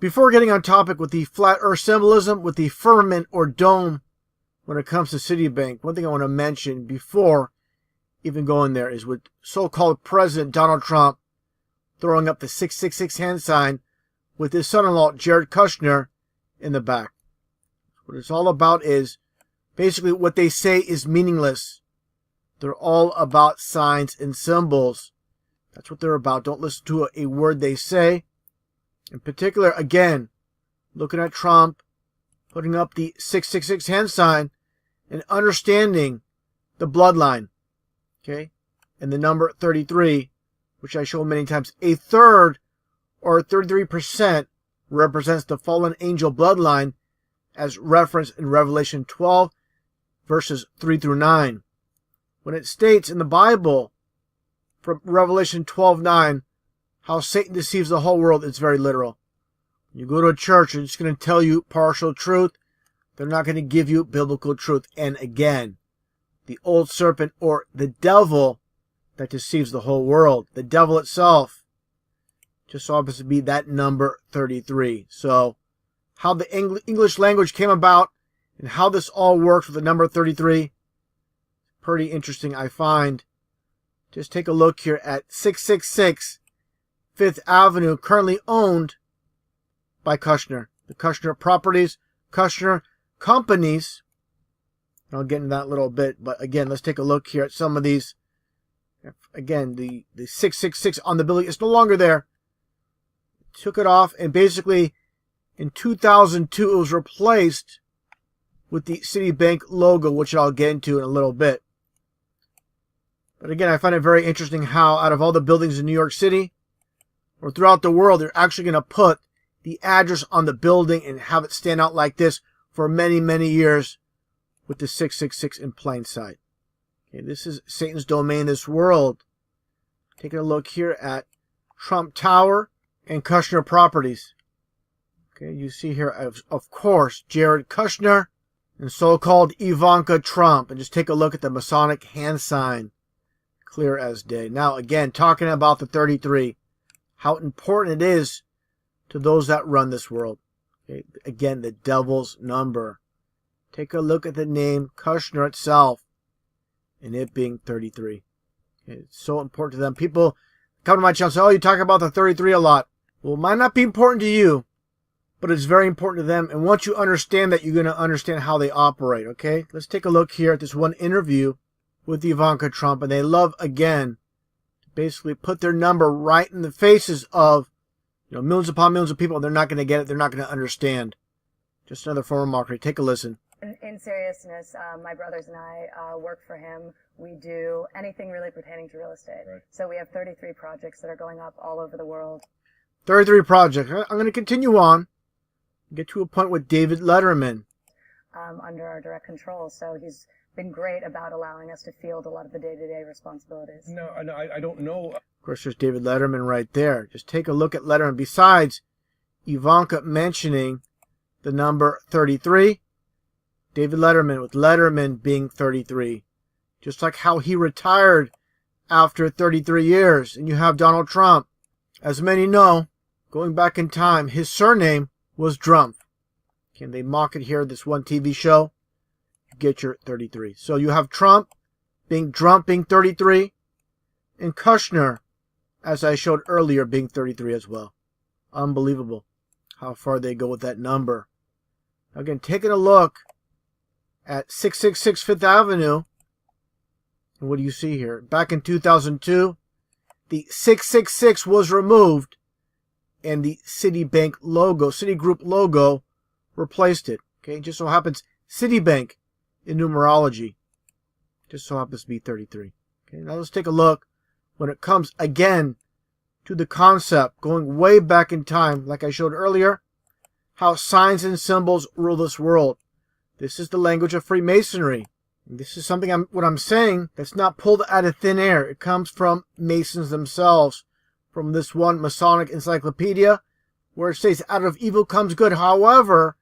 Before getting on topic with the flat earth symbolism, with the firmament or dome, when it comes to Citibank, one thing I want to mention before even going there is with so-called President Donald Trump throwing up the 666 hand sign with his son-in-law Jared Kushner in the back. What it's all about is basically what they say is meaningless. They're all about signs and symbols. That's what they're about. Don't listen to a word they say. In particular, again, looking at Trump, putting up the 666 hand sign, and understanding the bloodline, okay, and the number 33, which I show many times. A third, or 33%, represents the fallen angel bloodline as referenced in Revelation 12, verses 3 through 9. When it states in the Bible, from Revelation 12:9, how Satan deceives the whole world, it's very literal. When you go to a church, they're just going to tell you partial truth. They're not going to give you biblical truth. And again, the old serpent, or the devil that deceives the whole world, the devil itself, just so happens to be that number 33. So how the English language came about and how this all works with the number 33, pretty interesting, I find. Just take a look here at 666 5th Avenue, currently owned by Kushner. The Kushner Properties, Kushner Companies. I'll get into that in a little bit, but again, let's take a look here at some of these. Again, the 666 on the building is no longer there. Took it off, and basically in 2002 it was replaced with the Citibank logo, which I'll get into in a little bit. But again, I find it very interesting how out of all the buildings in New York City or throughout the world, they're actually going to put the address on the building and have it stand out like this for many, many years with the 666 in plain sight. Okay, this is Satan's domain, this world. Taking a look here at Trump Tower and Kushner Properties. Okay, you see here, of course, Jared Kushner and so-called Ivanka Trump. And just take a look at the Masonic hand sign. Clear as day. Now, again, talking about the 33, how important it is to those that run this world. Okay, again, the devil's number. Take a look at the name Kushner itself, and it being 33. Okay, it's so important to them. People come to my channel and say, oh, you talk about the 33 a lot. Well, it might not be important to you, but it's very important to them. And once you understand that, you're going to understand how they operate, okay? Let's take a look here at this one interview with Ivanka Trump, and they love, again, to basically put their number right in the faces of, you know, millions upon millions of people. They're not going to get it. They're not going to understand. Just another form of marketing. Take a listen. In seriousness, my brothers and I work for him. We do anything really pertaining to real estate. Right. So we have 33 projects that are going up all over the world. 33 projects. I'm going to continue on. Get to a point with David Letterman. Under our direct control. So he's been great about allowing us to field a lot of the day-to-day responsibilities. No, I don't know. Of course, there's David Letterman right there. Just take a look at Letterman. Besides Ivanka mentioning the number 33, David Letterman, with Letterman being 33. Just like how he retired after 33 years. And you have Donald Trump. As many know, going back in time, his surname was Drumpf. Can they mock it here? This one TV show. You get your 33. So you have Trump being Drumpf being 33. And Kushner, as I showed earlier, being 33 as well. Unbelievable how far they go with that number. Again, taking a look at 666 5th Avenue. And what do you see here? Back in 2002, the 666 was removed and the Citibank logo, Citigroup logo, replaced it. Okay, just so happens Citibank in numerology just so happens to be 33. Okay, now let's take a look when it comes again to the concept going way back in time, like I showed earlier, how signs and symbols rule this world. This is the language of Freemasonry. And this is something what I'm saying that's not pulled out of thin air. It comes from Masons themselves, from this one Masonic encyclopedia, where it says, out of evil comes good. However,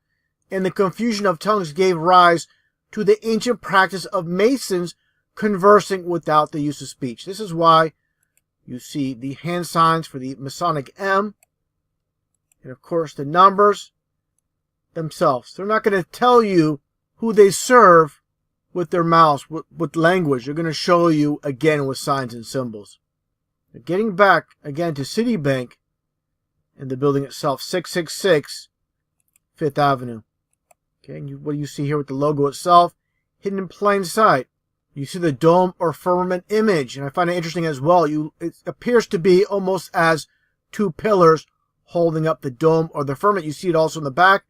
in the confusion of tongues gave rise to the ancient practice of Masons conversing without the use of speech. This is why you see the hand signs for the Masonic M And of course, the numbers themselves. They're not going to tell you who they serve with their mouths, with language. They're going to show you again with signs and symbols. Now, getting back again to Citibank and the building itself, 666 5th Avenue. Okay, and what do you see here with the logo itself? Hidden in plain sight. You see the dome or firmament image, and I find it interesting as well. It appears to be almost as two pillars holding up the dome or the firmament. You see it also in the back.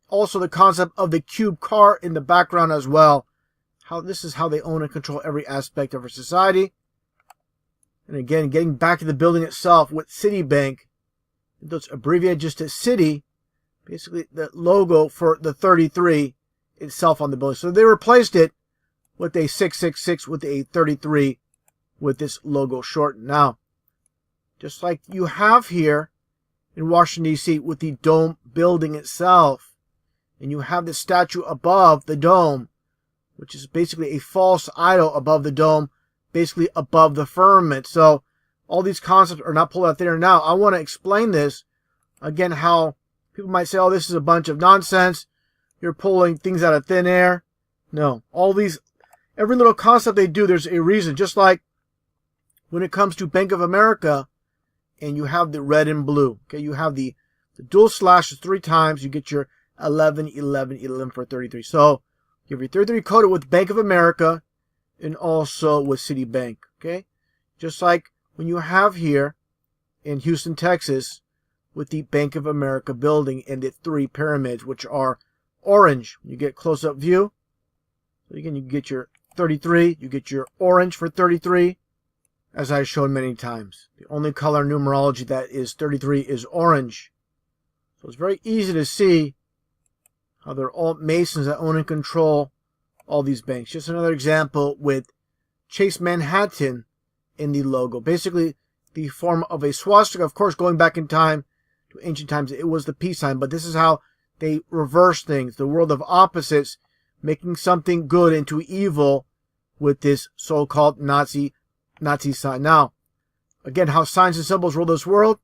Also the concept of the cube car in the background as well. This is how they own and control every aspect of our society. And again, getting back to the building itself with Citibank, it's abbreviated just to Citi, basically the logo for the 33 itself on the building. So they replaced it with a 666 with a 33 with this logo shortened. Now, just like you have here in Washington, D.C. with the dome building itself, and you have the statue above the dome, which is basically a false idol above the dome, basically above the firmament. So all these concepts are not pulled out there. Now, I want to explain this, again, how people might say, oh, this is a bunch of nonsense. You're pulling things out of thin air. No, every little concept they do, there's a reason. Just like when it comes to Bank of America, and you have the red and blue. Okay, you have the dual slashes 3 times. You get your 11, 11, 11 for 33. So you have your 33 coded with Bank of America and also with Citibank. Okay, just like when you have here in Houston, Texas, with the Bank of America building and the 3 pyramids, which are orange. You get close-up view. So again, you get your 33. You get your orange for 33, as I've shown many times. The only color numerology that is 33 is orange. So it's very easy to see how they're all Masons that own and control all these banks. Just another example with Chase Manhattan in the logo. Basically, the form of a swastika. Of course, going back in time to ancient times, it was the peace sign. But this is how they reverse things. The world of opposites, making something good into evil with this so-called Nazi sign. Now, again, how signs and symbols rule this world.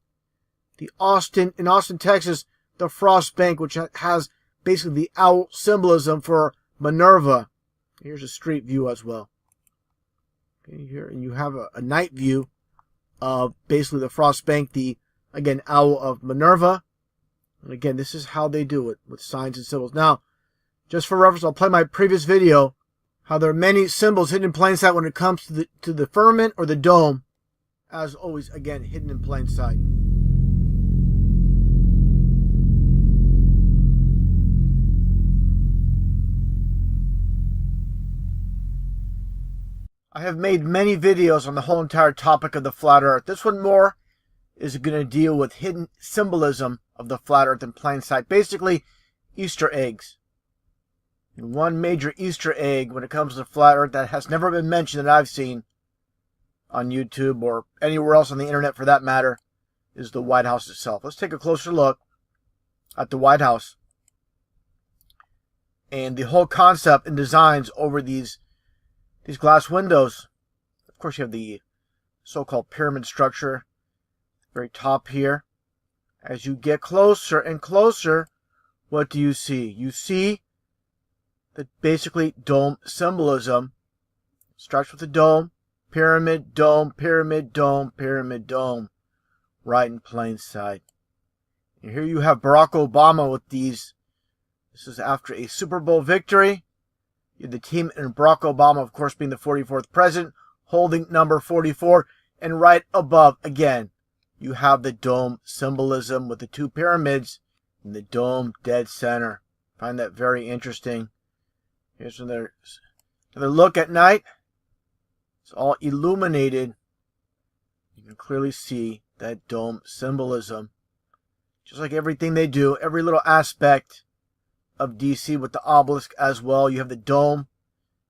In Austin, Texas, the Frost Bank, which has basically the owl symbolism for Minerva. Here's a street view as well. Okay, here, and you have a night view of basically the Frost Bank, the, again, owl of Minerva. And again, this is how they do it with signs and symbols. Now, just for reference, I'll play my previous video, how there are many symbols hidden in plain sight when it comes to the firmament or the dome. As always, again, hidden in plain sight. I have made many videos on the whole entire topic of the flat earth. This one more is going to deal with hidden symbolism of the flat earth in plain sight. Basically, Easter eggs. And one major Easter egg when it comes to the flat earth that has never been mentioned that I've seen on YouTube or anywhere else on the internet for that matter is the White House itself. Let's take a closer look at the White House and the whole concept and designs over these glass windows. Of course, you have the so-called pyramid structure, very top here. As you get closer and closer, what do you see? You see the basically dome symbolism. Starts with the dome, pyramid, dome, pyramid, dome, pyramid, dome, right in plain sight. And here you have Barack Obama with these. This is after a Super Bowl victory. The team and Barack Obama, of course, being the 44th president, holding number 44. And right above, again, you have the dome symbolism with the 2 pyramids and the dome dead center. Find that very interesting. Here's another look at night. It's all illuminated. You can clearly see that dome symbolism. Just like everything they do, every little aspect of DC with the obelisk as well. You have the dome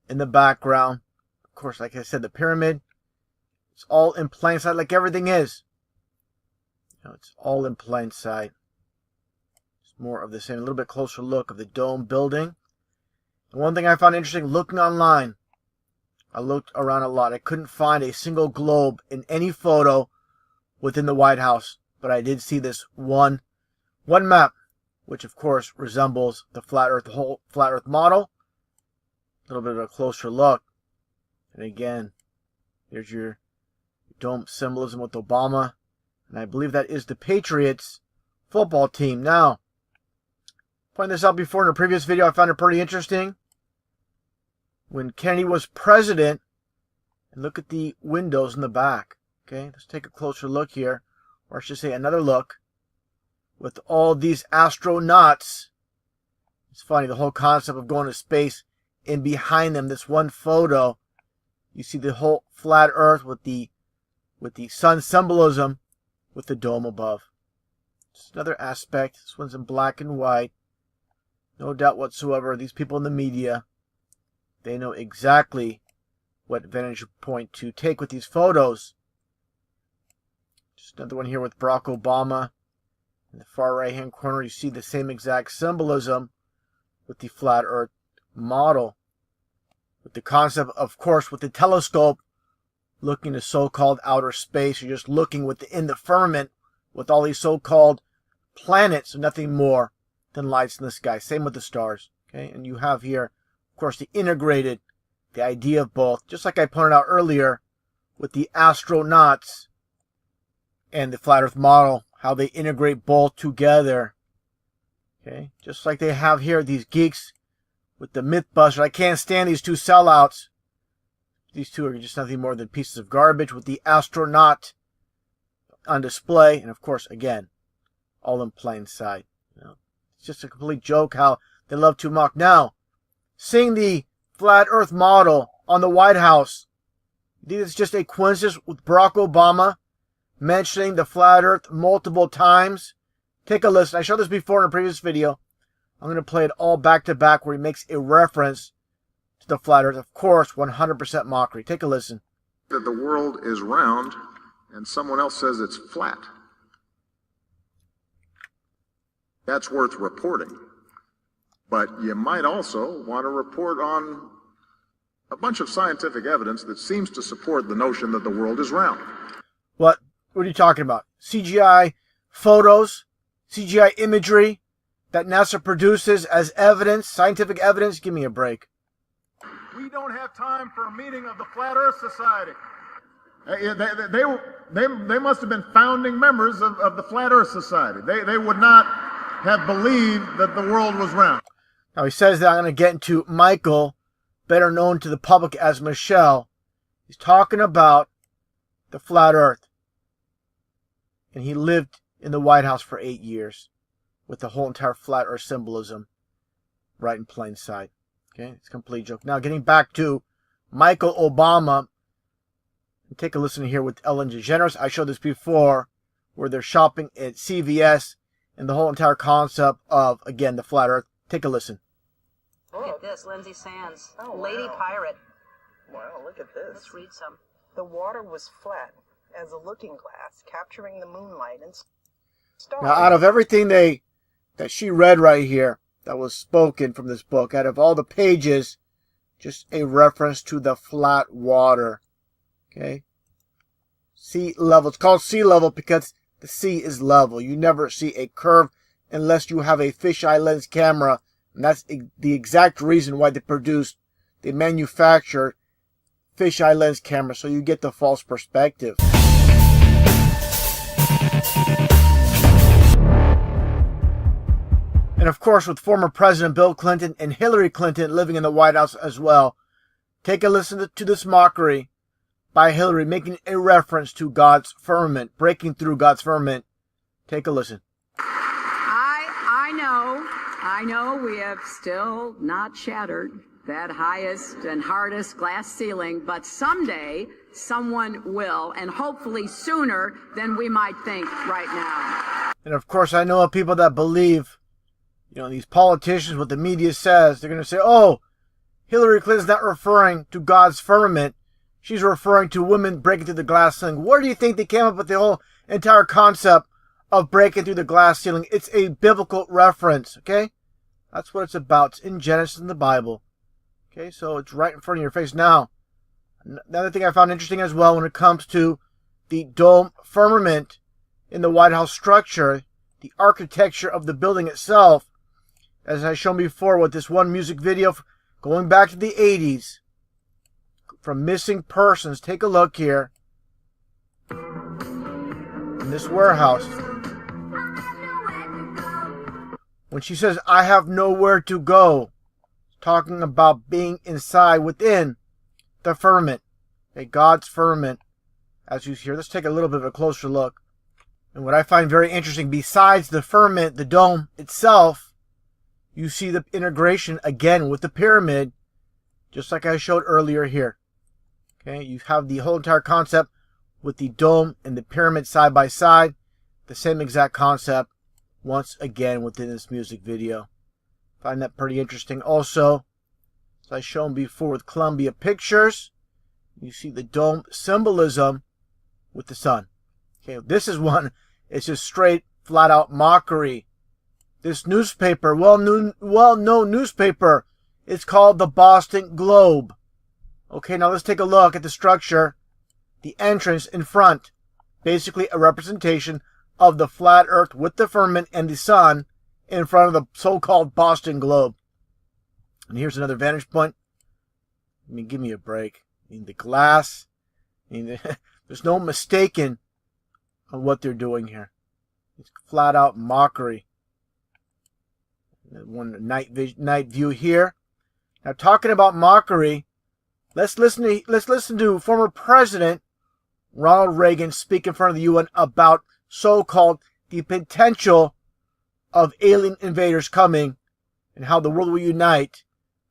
in the background. Of course, like I said, the pyramid. It's all in plain sight like everything is. It's all in plain sight. It's more of the same. A little bit closer look of the dome building. And one thing I found interesting looking online, I looked around a lot. I couldn't find a single globe in any photo within the White House. But I did see this one One map, which of course resembles the whole flat Earth model. A little bit of a closer look. And again, there's your dome symbolism with Obama. And I believe that is the Patriots football team. Now, pointing this out before in a previous video, I found it pretty interesting. When Kennedy was president, and look at the windows in the back. Okay, let's take a closer look here. Or I should say another look. With all these astronauts. It's funny, the whole concept of going to space. And behind them, this one photo, you see the whole flat Earth with the sun symbolism with the dome above. Just another aspect. This one's in black and white. No doubt whatsoever, these people in the media, they know exactly what vantage point to take with these photos. Just another one here with Barack Obama. In the far right hand corner, you see the same exact symbolism with the flat Earth model. With the concept, of course, with the telescope, looking to so-called outer space. You're just looking within the firmament with all these so-called planets, nothing more than lights in the sky. Same with the stars. Okay, and you have here, of course, the idea of both. Just like I pointed out earlier with the astronauts and the flat Earth model, how they integrate both together. Okay, just like they have here, these geeks with the Mythbusters. I can't stand these two sellouts. These two are just nothing more than pieces of garbage with the astronaut on display. And of course, again, all in plain sight. You know, it's just a complete joke how they love to mock. Now, seeing the flat Earth model on the White House, you think it's just a coincidence with Barack Obama mentioning the flat Earth multiple times? Take a listen. I showed this before in a previous video. I'm going to play it all back to back where he makes a reference to the flat Earth. Of course, 100% mockery. Take a listen. That the world is round and someone else says it's flat. That's worth reporting. But you might also want to report on a bunch of scientific evidence that seems to support the notion that the world is round. What are you talking about? CGI photos? CGI imagery that NASA produces as evidence, scientific evidence? Give me a break. We don't have time for a meeting of the Flat Earth Society. They must have been founding members of the Flat Earth Society. They would not have believed that the world was round. Now he says that I'm going to get into Michael, better known to the public as Michelle. He's talking about the flat Earth. And he lived in the White House for 8 years with the whole entire flat Earth symbolism right in plain sight. Okay, it's a complete joke. Now getting back to Michael Obama. Take a listen here with Ellen DeGeneres. I showed this before where they're shopping at CVS and the whole entire concept of, again, the flat Earth. Take a listen. Look at this, Lindsay Sands, Oh, Lady wow. Pirate. Wow, look at this. Let's read some. The water was flat as a looking glass, capturing the moonlight and stars. Now, out of everything that she read right here, that was spoken from this book, out of all the pages, just a reference to the flat water. Okay? Sea level. It's called sea level because the sea is level. You never see a curve unless you have a fisheye lens camera. And that's the exact reason why they manufacture fisheye lens cameras, so you get the false perspective. And of course, with former President Bill Clinton and Hillary Clinton living in the White House as well, take a listen to this mockery by Hillary making a reference to God's firmament, breaking through God's firmament. Take a listen. I know we have still not shattered that highest and hardest glass ceiling, but someday someone will, and hopefully sooner than we might think right now. And of course, I know of people that believe, these politicians, what the media says, they're going to say, oh, Hillary Clinton's not referring to God's firmament. She's referring to women breaking through the glass ceiling. Where do you think they came up with the whole entire concept of breaking through the glass ceiling? It's a biblical reference, okay? That's what it's about. It's in Genesis in the Bible. Okay, so it's right in front of your face. Now, another thing I found interesting as well when it comes to the dome firmament in the White House structure, the architecture of the building itself, as I've shown before with this one music video going back to the 80s from Missing Persons. Take a look here in this warehouse. When she says, "I have nowhere to go," talking about being inside, within the firmament, God's firmament, as you hear. Let's take a little bit of a closer look. And what I find very interesting, besides the firmament, the dome itself, you see the integration again with the pyramid, just like I showed earlier here. Okay, you have the whole entire concept with the dome and the pyramid side by side, the same exact concept once again within this music video. Find that pretty interesting. Also, as I've shown before with Columbia Pictures, you see the dome symbolism with the sun. Okay, this is one, it's just straight, flat out mockery. This newspaper, well-known newspaper, it's called the Boston Globe. Okay, now let's take a look at the structure. The entrance in front, basically a representation of the flat earth with the firmament and the sun in front of the so-called Boston Globe. And here's another vantage point. I mean, give me a break. I mean, the glass. I mean, there's no mistaking on what they're doing here. It's flat out mockery. One night view here. Now, talking about mockery, let's listen to former President Ronald Reagan speak in front of the UN about so-called the potential of alien invaders coming and how the world will unite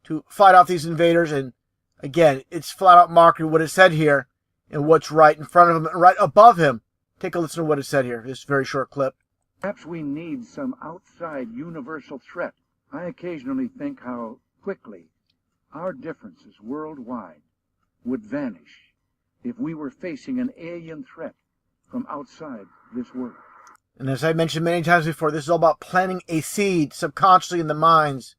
to fight off these invaders. And again, it's flat out mockery what is said here and what's right in front of him and right above him. Take a listen to what is said here. This very short clip. Perhaps we need some outside universal threat. I occasionally think how quickly our differences worldwide would vanish if we were facing an alien threat from outside this world. And as I mentioned many times before, this is all about planting a seed subconsciously in the minds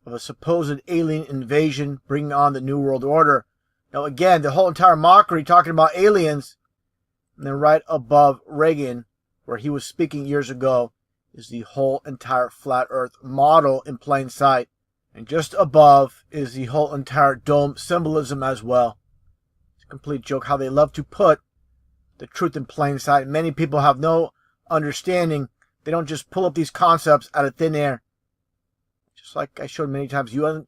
of a supposed alien invasion, bringing on the New World Order. Now again, the whole entire mockery talking about aliens, and then right above Reagan, where he was speaking years ago, is the whole entire flat earth model in plain sight. And just above is the whole entire dome symbolism as well. It's a complete joke how they love to put the truth in plain sight. Many people have no understanding. They don't just pull up these concepts out of thin air. Just like I showed many times, UN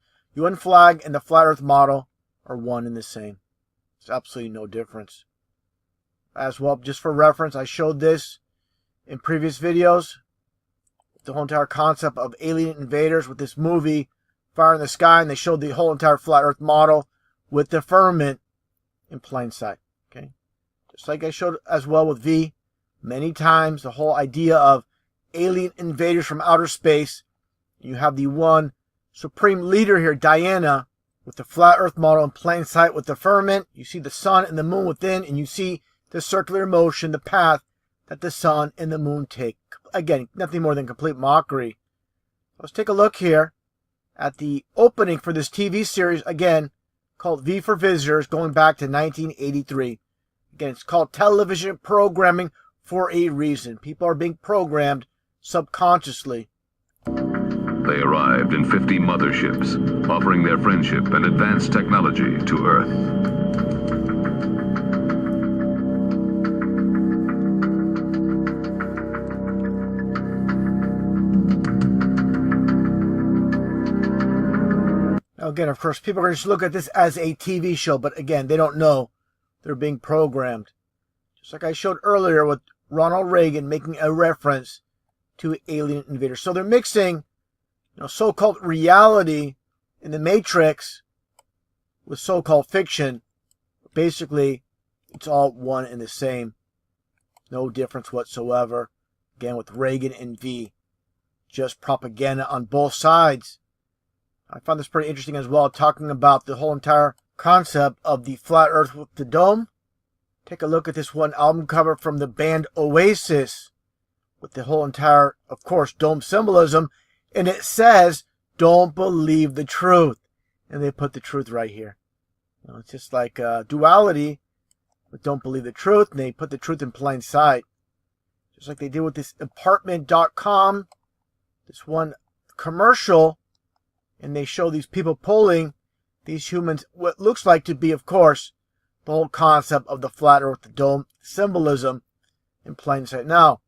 flag and the flat earth model are one and the same. There's absolutely no difference. As well, just for reference, I showed this in previous videos. The whole entire concept of alien invaders with this movie, Fire in the Sky, and they showed the whole entire flat earth model with the firmament in plain sight. Okay, just like I showed as well with V many times, the whole idea of alien invaders from outer space. You have the one supreme leader here, Diana, with the flat earth model in plain sight with the firmament. You see the sun and the moon within, and you see the circular motion, the path that the sun and the moon take. Again, nothing more than complete mockery. Let's take a look here at the opening for this TV series, again, called V for Visitors, going back to 1983. Again, it's called television programming for a reason. People are being programmed subconsciously. They arrived in 50 motherships, offering their friendship and advanced technology to Earth. Now again, of course, people are going to just look at this as a TV show, but again, they don't know they're being programmed. Just like I showed earlier with Ronald Reagan making a reference to alien invaders. So they're mixing, so-called reality in the Matrix with so-called fiction. Basically, it's all one and the same. No difference whatsoever. Again, with Reagan and V. Just propaganda on both sides. I found this pretty interesting as well, talking about the whole entire concept of the flat earth with the dome. Take a look at this one album cover from the band Oasis with the whole entire, of course, dome symbolism. And it says, "Don't believe the truth." And they put the truth right here. It's just like duality, but don't believe the truth. And they put the truth in plain sight. Just like they did with this apartment.com, this one commercial, and they show these people pulling these humans, what looks like to be, of course, the whole concept of the flat earth, the dome symbolism in plain sight. Now,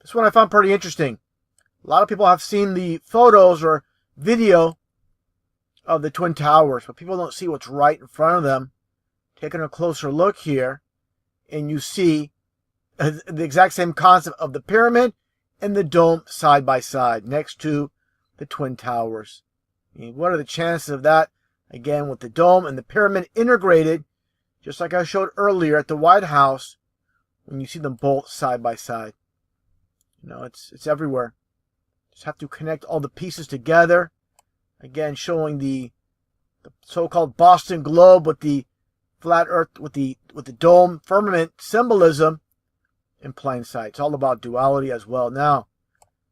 this one I found pretty interesting. A lot of people have seen the photos or video of the Twin Towers, but people don't see what's right in front of them. Taking a closer look here, and you see the exact same concept of the pyramid and the dome side by side next to the Twin Towers. I mean, what are the chances of that? Again, with the dome and the pyramid integrated, just like I showed earlier at the White House, when you see them both side by side. You know, it's everywhere. Just have to connect all the pieces together. Again, showing the so-called Boston globe with the flat earth, with the dome firmament symbolism in plain sight. It's all about duality as well. Now,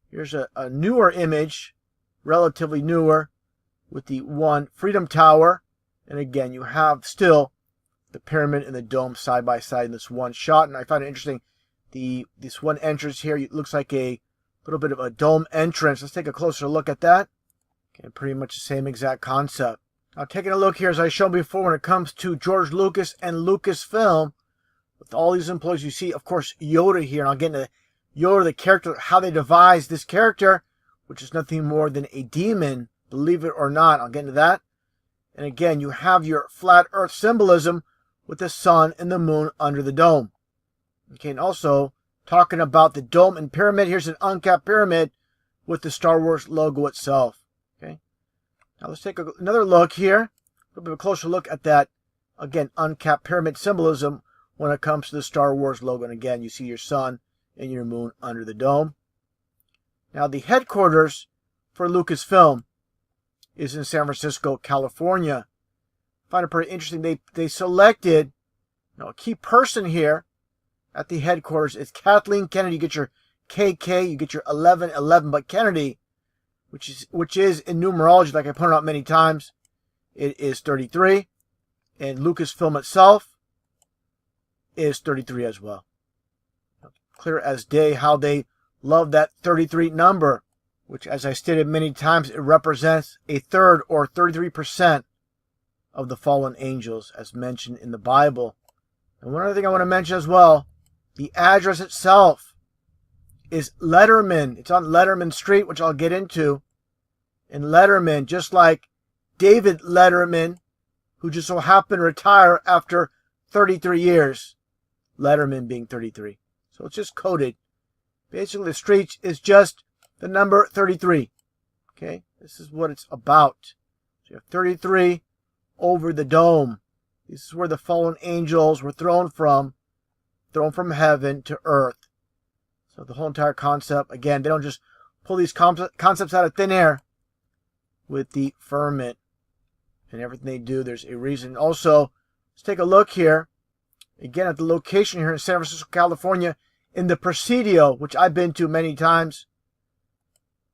here's a newer image, relatively newer, with the one Freedom Tower. And again, you have still the pyramid and the dome side by side in this one shot. And I find it interesting, this one entrance here, it looks like a little bit of a dome entrance. Let's take a closer look at that. Okay, pretty much the same exact concept. Now, taking a look here, as I showed before, when it comes to George Lucas and Lucasfilm, with all these employees, you see, of course, Yoda here. And I'll get into Yoda, the character, how they devised this character, which is nothing more than a demon, believe it or not. I'll get into that. And again, you have your flat earth symbolism with the sun and the moon under the dome. Okay, and also, talking about the dome and pyramid, here's an uncapped pyramid with the Star Wars logo itself. Okay, now let's take another look here, a little bit of a closer look at that, again, uncapped pyramid symbolism when it comes to the Star Wars logo. And again, you see your sun and your moon under the dome. Now, the headquarters for Lucasfilm is in San Francisco, California. I find it pretty interesting. They selected, a key person here at the headquarters. It's Kathleen Kennedy. You get your KK, you get your 1111, but Kennedy, which is in numerology, like I pointed out many times, it is 33, and Lucasfilm itself is 33 as well. Clear as day how they love that 33 number, which, as I stated many times, it represents a third or 33% of the fallen angels, as mentioned in the Bible. And one other thing I want to mention as well, the address itself is Letterman. It's on Letterman Street, which I'll get into. And Letterman, just like David Letterman, who just so happened to retire after 33 years, Letterman being 33. So it's just coded. Basically, the street is just the number 33. Okay, this is what it's about. So you have 33 over the dome. This is where the fallen angels were thrown from heaven to earth. So the whole entire concept, again, they don't just pull these concepts out of thin air with the firmament and everything they do. There's a reason. Also, let's take a look here, again, at the location here in San Francisco, California, in the Presidio, which I've been to many times.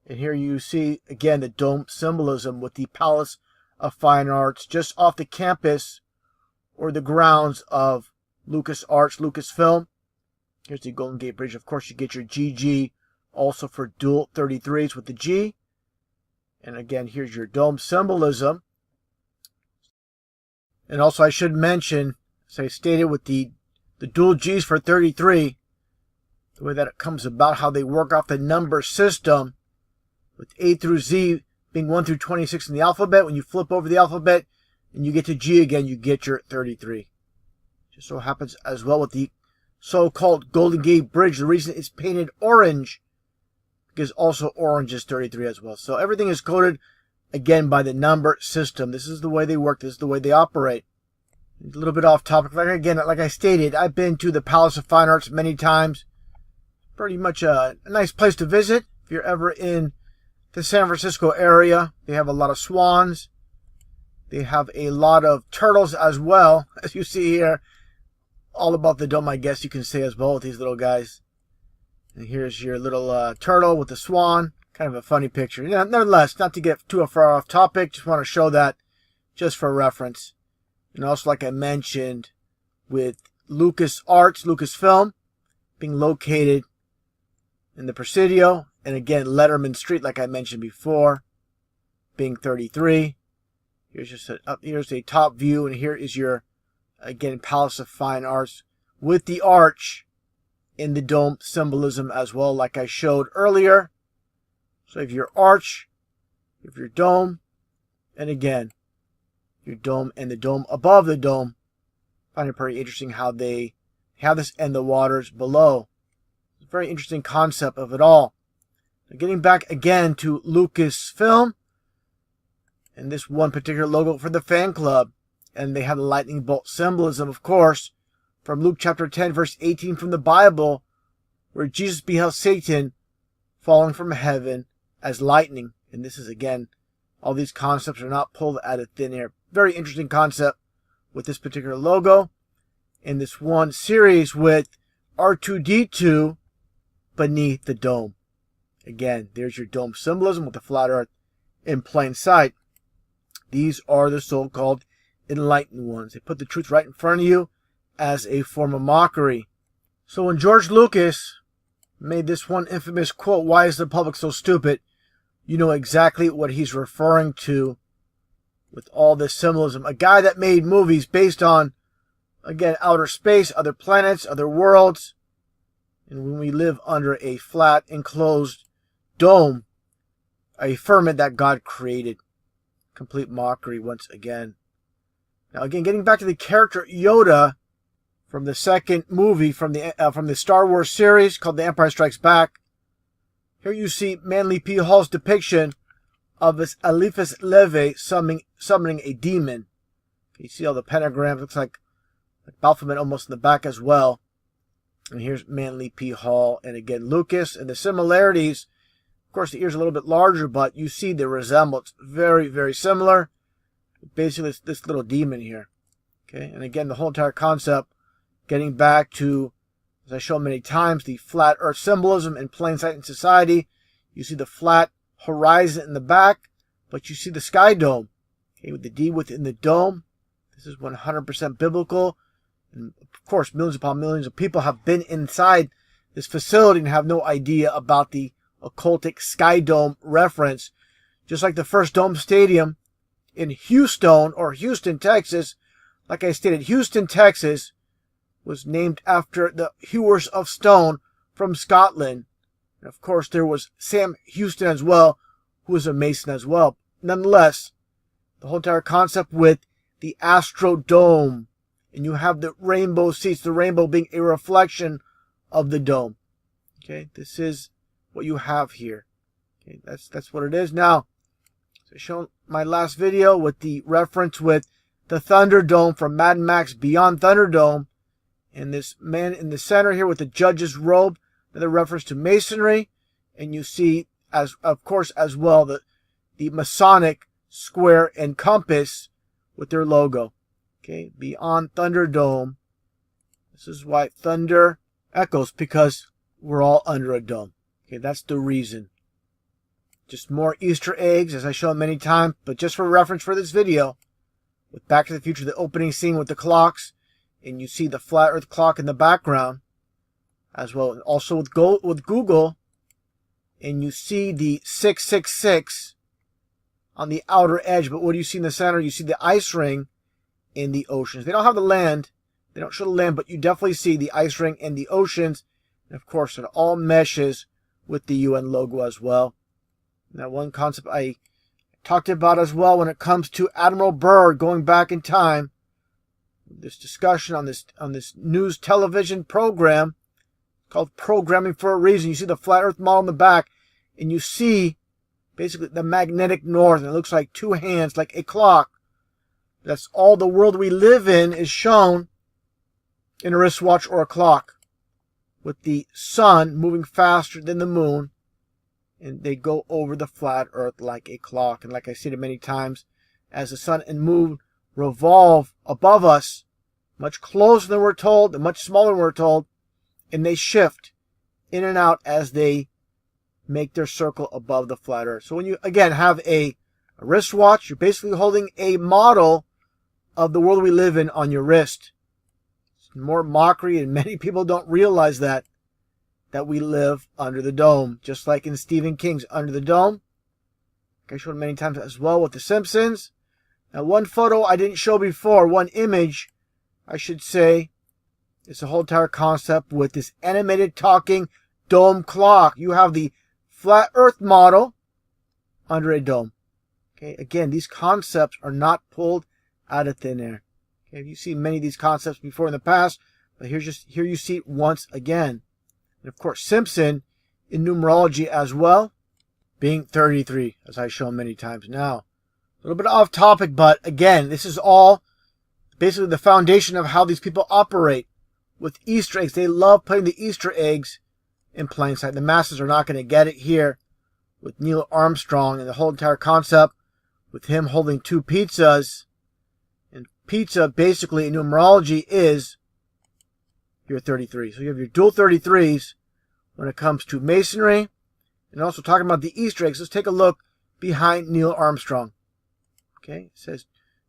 And here you see, again, the dome symbolism with the Palace of Fine Arts just off the campus or the grounds of LucasArts, Lucasfilm. Here's the Golden Gate Bridge. Of course, you get your GG also for dual 33s with the G. And again, here's your dome symbolism. And also, I should mention, as I stated, with the dual G's for 33, the way that it comes about, how they work off the number system, with A through Z being 1 through 26 in the alphabet. When you flip over the alphabet and you get to G again, you get your 33. Just so happens as well with the so-called Golden Gate Bridge. The reason it's painted orange, because also orange is 33 as well. So everything is coded, again, by the number system. This is the way they work. This is the way they operate. A little bit off topic. Like I stated, I've been to the Palace of Fine Arts many times. Pretty much a nice place to visit if you're ever in the San Francisco area. They have a lot of swans. They have a lot of turtles as well, as you see here. All about the dome, I guess you can say as well, with these little guys. And here's your little turtle with the swan. Kind of a funny picture. Yeah, nonetheless, not to get too far off topic, just want to show that just for reference. And also, like I mentioned, with LucasArts, Lucasfilm, being located in the Presidio. And again, Letterman Street, like I mentioned before, being 33. Here's a top view, and here is your, again, Palace of Fine Arts with the arch in the dome symbolism as well, like I showed earlier. So you have your arch, you have your dome, and again, your dome and the dome above the dome. I find it pretty interesting how they have this and the waters below. It's a very interesting concept of it all. Now, getting back again to Lucasfilm, and this one particular logo for the fan club, and they have the lightning bolt symbolism, of course, from Luke chapter 10, verse 18 from the Bible, where Jesus beheld Satan falling from heaven as lightning. And this is, again, all these concepts are not pulled out of thin air. Very interesting concept with this particular logo. In this one series with R2-D2 beneath the dome. Again, there's your dome symbolism with the flat earth in plain sight. These are the so-called enlightened ones. They put the truth right in front of you as a form of mockery. So when George Lucas made this one infamous quote, "Why is the public so stupid?" you know exactly what he's referring to with all this symbolism. A guy that made movies based on, again, outer space, other planets, other worlds. And when we live under a flat, enclosed dome, a firmament that God created. Complete mockery once again. Now again, getting back to the character Yoda from the second movie from the Star Wars series called The Empire Strikes Back. Here you see Manly P. Hall's depiction of this Eliphas Leve summoning a demon. You see all the pentagrams, looks like Baphomet almost in the back as well. And here's Manly P. Hall, and again Lucas, and the similarities. Of course, the ear's a little bit larger, but you see the resemblance. Very, very similar. Basically, this little demon here. Okay, and again, the whole entire concept, getting back to, as I show many times, the flat earth symbolism in plain sight in society. You see the flat horizon in the back, but you see the sky dome. Okay, with the D within the dome. This is 100% biblical. And of course, millions upon millions of people have been inside this facility and have no idea about the occultic sky dome reference. Just like the first dome stadium in Houston, Texas. Like I stated, Houston, Texas was named after the hewers of stone from Scotland. And of course, there was Sam Houston as well, who was a mason as well. Nonetheless, the whole entire concept with the Astrodome. And you have the rainbow seats, the rainbow being a reflection of the dome. Okay, this is what you have here. Okay, that's what it is. Now, so I showed my last video with the reference with the Thunderdome from Mad Max Beyond Thunderdome. And this man in the center here with the judge's robe, another reference to masonry. And you see, as of course, as well, the Masonic square and compass with their logo. Okay, Beyond Thunderdome. This is why thunder echoes, because we're all under a dome. Okay, that's the reason. Just more Easter eggs, as I show many times, but just for reference for this video, with Back to the Future, the opening scene with the clocks, and you see the flat earth clock in the background, as well, and also with Google, and you see the 666 on the outer edge, but what do you see in the center? You see the ice ring in the oceans. They don't have the land, they don't show the land, but you definitely see the ice ring in the oceans, and of course it all meshes with the UN logo as well. Now, one concept I talked about as well when it comes to Admiral Byrd going back in time, this discussion on this news television program called Programming for a Reason. You see the flat earth model in the back, and you see basically the magnetic north, and it looks like two hands, like a clock. That's all the world we live in is shown in a wristwatch or a clock, with the sun moving faster than the moon, and they go over the flat earth like a clock. And like I said many times, as the sun and moon revolve above us, much closer than we're told and much smaller than we're told, and they shift in and out as they make their circle above the flat earth. So when you again have a wristwatch, you're basically holding a model of the world we live in on your wrist. It's more mockery, and many people don't realize that. that we live under the dome, just like in Stephen King's Under the Dome. I showed many times as well with The Simpsons. Now, one photo I didn't show before, one image, I should say, is the whole entire concept with this animated talking dome clock. You have the flat earth model under a dome. Okay, again, these concepts are not pulled out of thin air. Okay, you've seen many of these concepts before in the past, but here you see it once again. And of course, Simpson in numerology as well, being 33, as I've shown many times now. A little bit off topic, but again, this is all basically the foundation of how these people operate with Easter eggs. They love putting the Easter eggs in plain sight. The masses are not going to get it here with Neil Armstrong and the whole entire concept with him holding two pizzas. And pizza, basically, in numerology is your 33. So you have your dual 33s when it comes to masonry. And also talking about the Easter eggs, let's take a look behind Neil Armstrong. Okay, it says,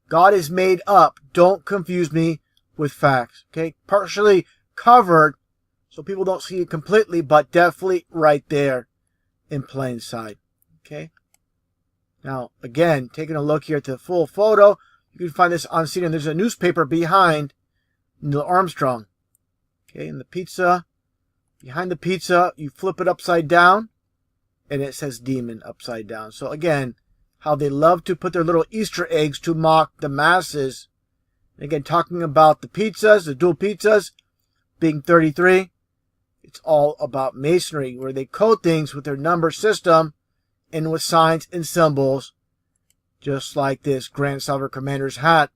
God is made up. Don't confuse me with facts. Okay, partially covered so people don't see it completely, but definitely right there in plain sight. Okay, now again, taking a look here at the full photo, you can find this on scene, and there's a newspaper behind Neil Armstrong. Okay, and the pizza, behind the pizza, you flip it upside down, and it says demon upside down. So again, how they love to put their little Easter eggs to mock the masses. And again, talking about the pizzas, the dual pizzas, being 33, it's all about masonry, where they code things with their number system and with signs and symbols, just like this Grand Salver Commander's hat.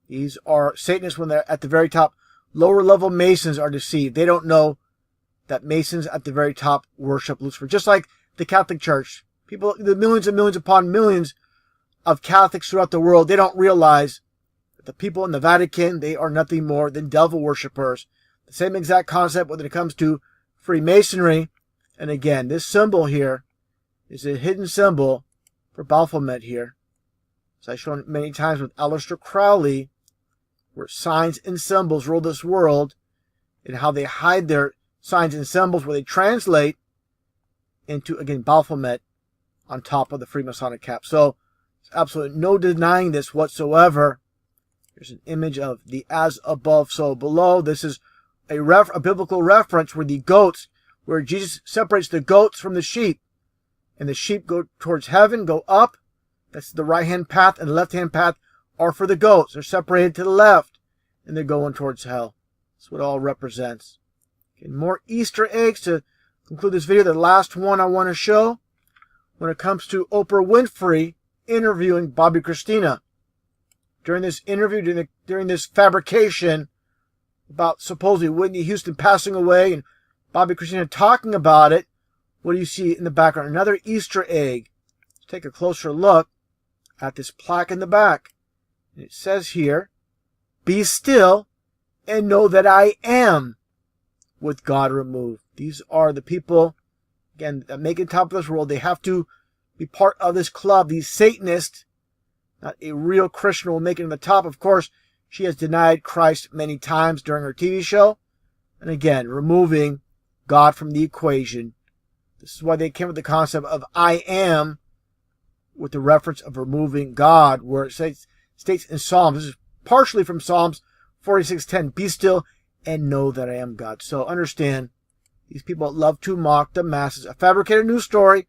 These are Satanists when they're at the very top. Lower level Masons are deceived. They don't know that Masons at the very top worship Lucifer, just like the Catholic Church. People, the millions and millions upon millions of Catholics throughout the world, they don't realize that the people in the Vatican, they are nothing more than devil worshippers. The same exact concept when it comes to Freemasonry. And again, this symbol here is a hidden symbol for Baphomet here. As I've shown many times with Aleister Crowley, where signs and symbols rule this world, and how they hide their signs and symbols, where they translate into, again, Baphomet on top of the Freemasonic cap. So, there's absolutely no denying this whatsoever. Here's an image of the as above, so below. This is a biblical reference where the goats, where Jesus separates the goats from the sheep. And the sheep go towards heaven, go up. That's the right-hand path, and the left-hand path are for the goats. They're separated to the left, and they're going towards hell. That's what it all represents. Okay, more Easter eggs to conclude this video. The last one I want to show, when it comes to Oprah Winfrey interviewing Bobby Christina. During this interview, during this fabrication about supposedly Whitney Houston passing away and Bobby Christina talking about it, what do you see in the background? Another Easter egg. Let's take a closer look at this plaque in the back. And it says here, "Be still and know that I am with God removed." These are the people, again, that make it top of this world. They have to be part of this club. These Satanists, not a real Christian, will make it in the top. Of course, she has denied Christ many times during her TV show. And again, removing God from the equation. This is why they came with the concept of I am, with the reference of removing God, where it states in Psalms, this is partially from Psalms 46:10, "Be still and know that I am God." So understand, these people love to mock the masses. A fabricated news story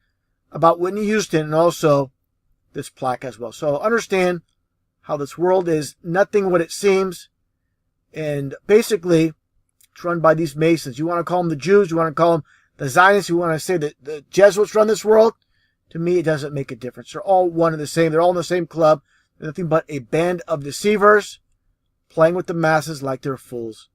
about Whitney Houston, and also this plaque as well. So understand how this world is nothing what it seems. And basically, it's run by these Masons. You want to call them the Jews, you want to call them the Zionists, you want to say that the Jesuits run this world. To me, it doesn't make a difference. They're all one and the same. They're all in the same club. They're nothing but a band of deceivers playing with the masses like they're fools.